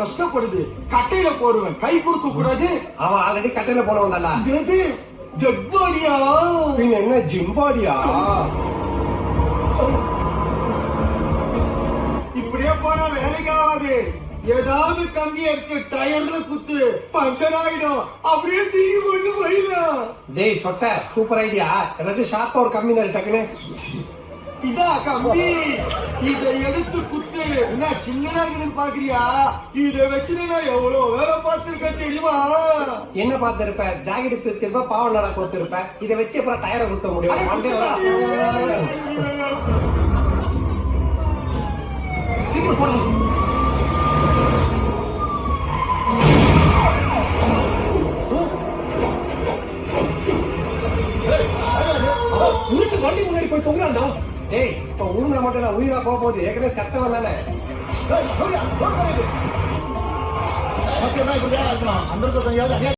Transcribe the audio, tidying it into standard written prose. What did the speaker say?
கஷ்டப்படுது. கட்டையில போடுவேன், கை கொடுக்க கூடாது. அவன் ஆல்ரெடி கட்டையில போனவன் தானா? எது டெட் பாடியா? பின்ன என்ன ஜிம்பாடியா? இப்படியே போனா வேலைக்கு ஆகாது. ஏதாவது கம்பி எடுத்து டயர்ல குத்து, பஞ்சர் ஆயிடும். அப்படியே தூக்கி கொண்டு போயிடலாம். டேய் சொட்ட, சூப்பர் ஐடியா. ஏதாச்சும் ஷார்ப்பா ஒரு கம்மி நேரம் டக்குன்னு. இதா கம்பி, இதை எடுத்து குத்து. என்ன சின்னதா இருக்குன்னு பாக்குறியா? இதை வச்சு நான் எவ்வளவு வேலை பார்த்திருக்கேன் தெரியுமா? என்ன பார்த்திருப்ப? ஜாக்கெட் பிரிச்சிருப்ப, பாவம் நட கொடுத்திருப்ப. இதை வச்சு அப்புறம் டயரை குத்த முடியும். சீக்கிரம் போடுங்க. உருட்டு வண்டி முன்னாடி போய் தொங்குறான்டா. டேய் இப்ப உருண்டை மட்டும் உயிரா போக போகுது. ஏற்கனவே சத்தவன் தானே. அந்த